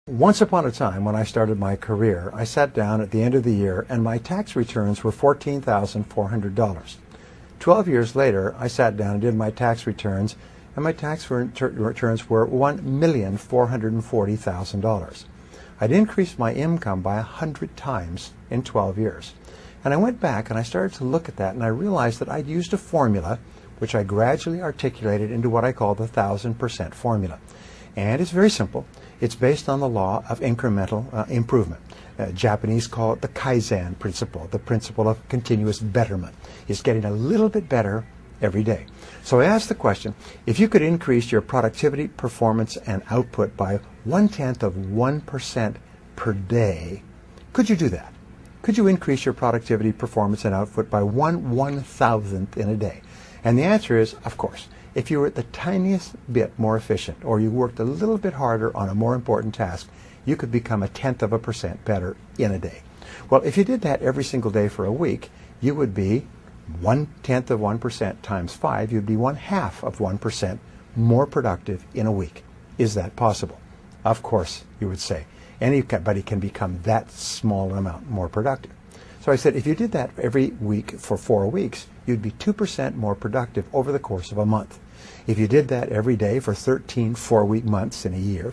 Once upon a time, when I started my career, I sat down at the end of the year and my tax returns were $14,400. 12 years later, I sat down and did my tax returns, and my tax returns were $1,440,000. I'd increased my income by 100 times in 12 years. And I went back and I started to look at that, and I realized that I'd used a formula which I gradually articulated into what I call the 1,000% formula. And it's very simple. It's based on the law of incremental improvement. Japanese call it the Kaizen principle, the principle of continuous betterment. It's getting a little bit better every day. So I asked the question, if you could increase your productivity, performance, and output by 0.1% per day, could you do that? Could you increase your productivity, performance, and output by 1/1000th in a day? And the answer is, of course. If you were the tiniest bit more efficient, or you worked a little bit harder on a more important task, you could become 0.1% better in a day. Well, if you did that every single day for a week, you would be 0.1% times 5, you'd be 0.5% more productive in a week. Is that possible? Of course, you would say. Anybody can become that small amount more productive. So I said, if you did that every week for 4 weeks, you'd be 2% more productive over the course of a month. If you did that every day for 13 4-week months in a year,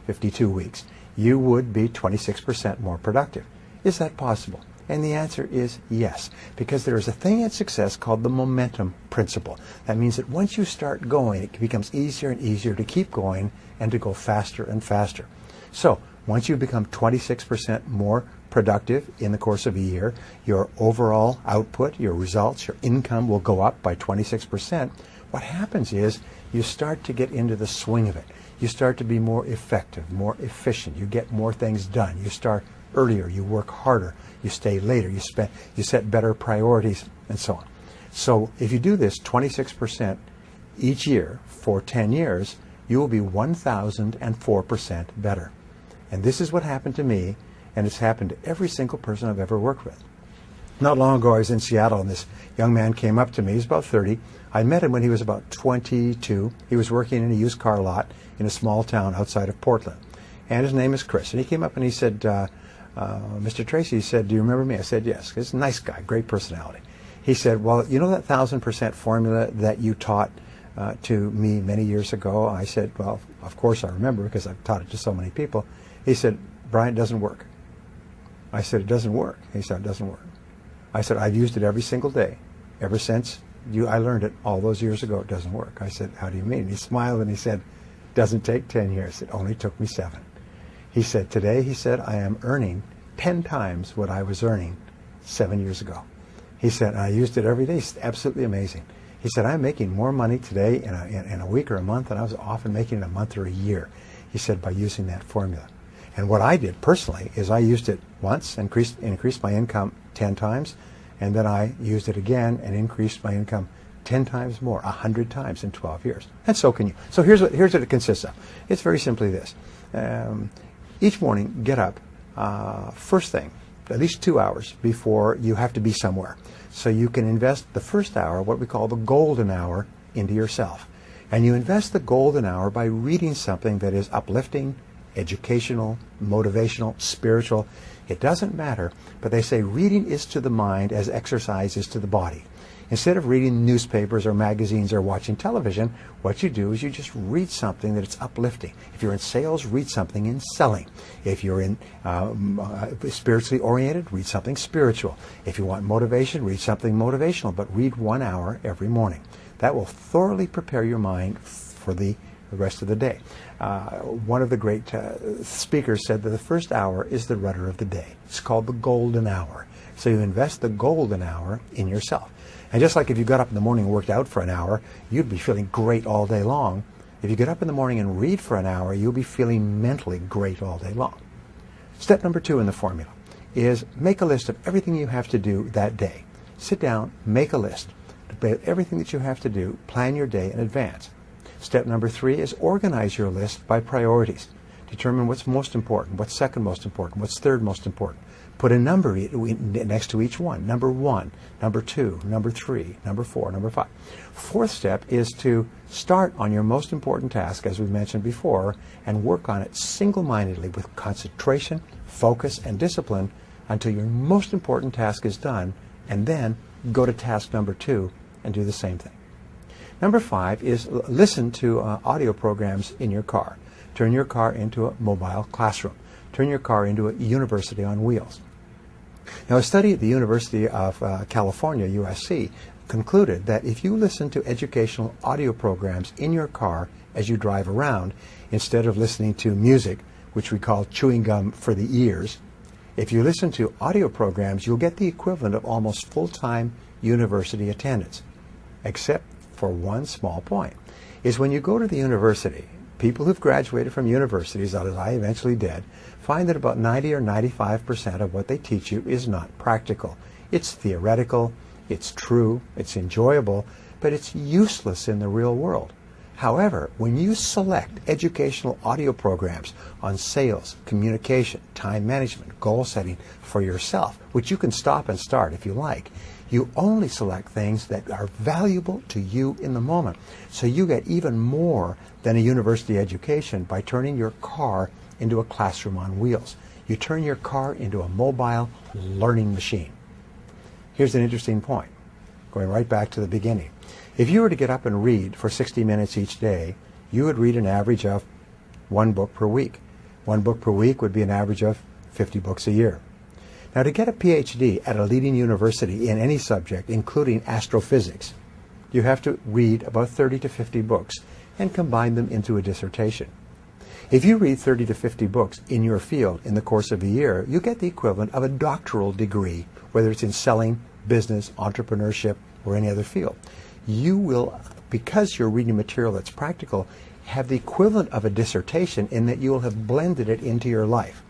52 weeks, you would be 26% more productive. Is that possible? And the answer is yes, because there is a thing in success called the momentum principle. That means that once you start going, it becomes easier and easier to keep going and to go faster and faster. So once you become 26% more productive in the course of a year, your overall output, your results, your income will go up by 26%. What happens is you start to get into the swing of it. You start to be more effective, more efficient. You get more things done. You start earlier. You work harder. You stay later. You set better priorities, and so on. So if you do this 26% each year for 10 years, you will be 1,004% better. And this is what happened to me, and it's happened to every single person I've ever worked with. Not long ago, I was in Seattle, and this young man came up to me. He was about 30. I met him when he was about 22. He was working in a used car lot in a small town outside of Portland. And his name is Chris. And he came up and he said, Mr. Tracy, he said, do you remember me? I said, yes. He's a nice guy, great personality. He said, well, you know that 1,000% formula that you taught to me many years ago? I said, well, of course I remember, because I've taught it to so many people. He said, Brian, it doesn't work. I said, it doesn't work. He said, it doesn't work. I said, I've used it every single day ever since I learned it all those years ago. It doesn't work. I said, how do you mean? He smiled and he said, it doesn't take 10 years. It only took me 7. He said, today, he said, I am earning 10 times what I was earning 7 years ago. He said, I used it every day. It's absolutely amazing. He said, I'm making more money today in a week or a month than I was often making in a month or a year. He said, by using that formula. And what I did personally is I used it once, increased my income 10 times, and then I used it again and increased my income 10 times more, 100 times in 12 years. And so can you. So here's what it consists of. It's very simply this. Each morning, get up first thing, at least 2 hours before you have to be somewhere. So you can invest the first hour, what we call the golden hour, into yourself. And you invest the golden hour by reading something that is uplifting, educational, motivational, spiritual. It doesn't matter, but they say reading is to the mind as exercise is to the body. Instead of reading newspapers or magazines or watching television, what you do is you just read something that is uplifting. If you're in sales, read something in selling. If you're in spiritually oriented, read something spiritual. If you want motivation, read something motivational, but read 1 hour every morning. That will thoroughly prepare your mind for the rest of the day. One of the great speakers said that the first hour is the rudder of the day. It's called the golden hour. So you invest the golden hour in yourself. And just like if you got up in the morning and worked out for an hour, you'd be feeling great all day long. If you get up in the morning and read for an hour, you'll be feeling mentally great all day long. Step number 2 in the formula is make a list of everything you have to do that day. Sit down, make a list of everything that you have to do, plan your day in advance. Step number 3 is organize your list by priorities. Determine what's most important, what's second most important, what's third most important. Put a number next to each one. Number 1, number 2, number 3, number 4, number 5. Fourth step is to start on your most important task, as we mentioned before, and work on it single-mindedly with concentration, focus, and discipline until your most important task is done, and then go to task number 2 and do the same thing. Number 5 is listen to audio programs in your car. Turn your car into a mobile classroom. Turn your car into a university on wheels. Now, a study at the University of California, USC, concluded that if you listen to educational audio programs in your car as you drive around, instead of listening to music, which we call chewing gum for the ears, if you listen to audio programs, you'll get the equivalent of almost full-time university attendance, except for one small point, is when you go to the university, people who've graduated from universities, as I eventually did, find that about 90 or 95% of what they teach you is not practical. It's theoretical, it's true, it's enjoyable, but it's useless in the real world. However, when you select educational audio programs on sales, communication, time management, goal setting for yourself, which you can stop and start if you like, you only select things that are valuable to you in the moment. So you get even more than a university education by turning your car into a classroom on wheels. You turn your car into a mobile learning machine. Here's an interesting point, going right back to the beginning. If you were to get up and read for 60 minutes each day, you would read an average of 1 book per week. 1 book per week would be an average of 50 books a year. Now, to get a PhD at a leading university in any subject, including astrophysics, you have to read about 30 to 50 books and combine them into a dissertation. If you read 30 to 50 books in your field in the course of a year, you get the equivalent of a doctoral degree, whether it's in selling, business, entrepreneurship, or any other field. You will, because you're reading material that's practical, have the equivalent of a dissertation in that you will have blended it into your life.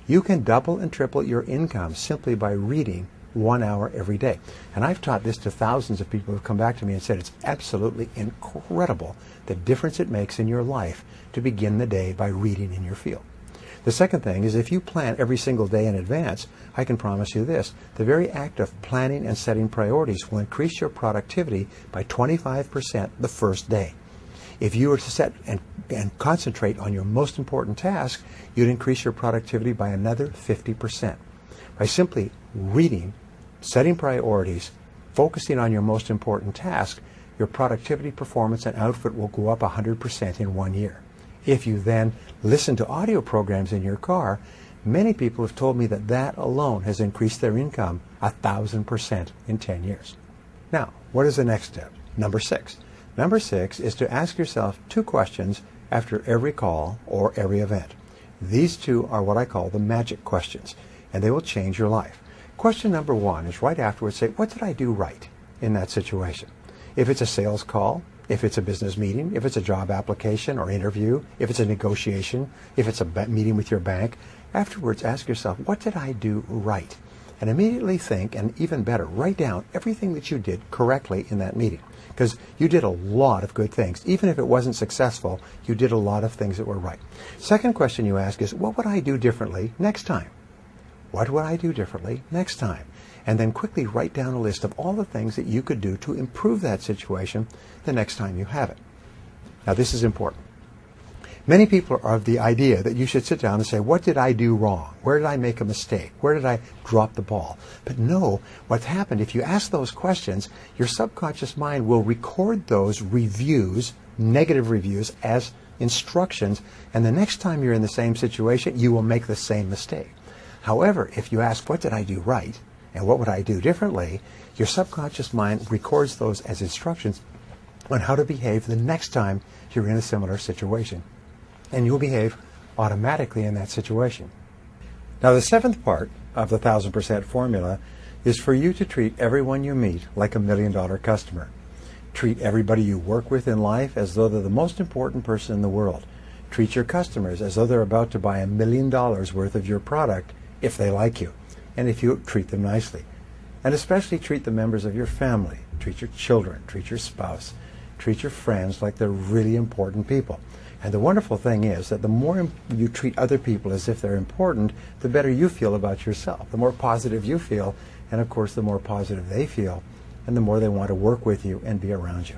You can double and triple your income simply by reading 1 hour every day. And I've taught this to thousands of people who have come back to me and said it's absolutely incredible the difference it makes in your life to begin the day by reading in your field. The second thing is, if you plan every single day in advance, I can promise you this: the very act of planning and setting priorities will increase your productivity by 25% the first day. If you were to set and concentrate on your most important task, you'd increase your productivity by another 50%. By simply reading, setting priorities, focusing on your most important task, your productivity, performance, and output will go up 100% in 1 year. If you then listen to audio programs in your car, many people have told me that that alone has increased their income 1,000% in 10 years. Now, what is the next step? Number 6. Number 6 is to ask yourself 2 questions after every call or every event. These 2 are what I call the magic questions, and they will change your life. Question number 1 is right afterwards, say, what did I do right in that situation? If it's a sales call, if it's a business meeting, if it's a job application or interview, if it's a negotiation, if it's a meeting with your bank, afterwards ask yourself, what did I do right? And immediately think, and even better, write down everything that you did correctly in that meeting. Because you did a lot of good things. Even if it wasn't successful, you did a lot of things that were right. Second question you ask is, what would I do differently next time? What would I do differently next time? And then quickly write down a list of all the things that you could do to improve that situation the next time you have it. Now, this is important. Many people are of the idea that you should sit down and say, what did I do wrong? Where did I make a mistake? Where did I drop the ball? But no, what's happened, if you ask those questions, your subconscious mind will record those reviews, negative reviews, as instructions, and the next time you're in the same situation, you will make the same mistake. However, if you ask, what did I do right? And what would I do differently? Your subconscious mind records those as instructions on how to behave the next time you're in a similar situation. And you'll behave automatically in that situation. Now, the 7th part of the 1,000% formula is for you to treat everyone you meet like a $1 million customer. Treat everybody you work with in life as though they're the most important person in the world. Treat your customers as though they're about to buy $1 million worth of your product if they like you, and if you treat them nicely. And especially treat the members of your family. Treat your children, treat your spouse, treat your friends like they're really important people. And the wonderful thing is that the more you treat other people as if they're important, the better you feel about yourself. The more positive you feel, and of course the more positive they feel, and the more they want to work with you and be around you.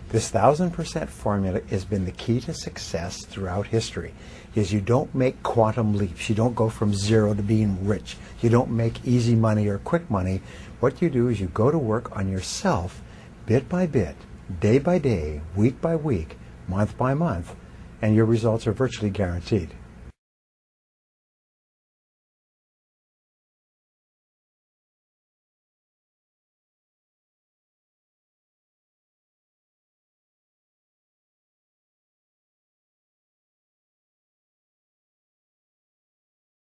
This 1000% formula has been the key to success throughout history. Is you don't make quantum leaps. You don't go from zero to being rich. You don't make easy money or quick money. What you do is you go to work on yourself bit by bit, day by day, week by week, month by month, and your results are virtually guaranteed.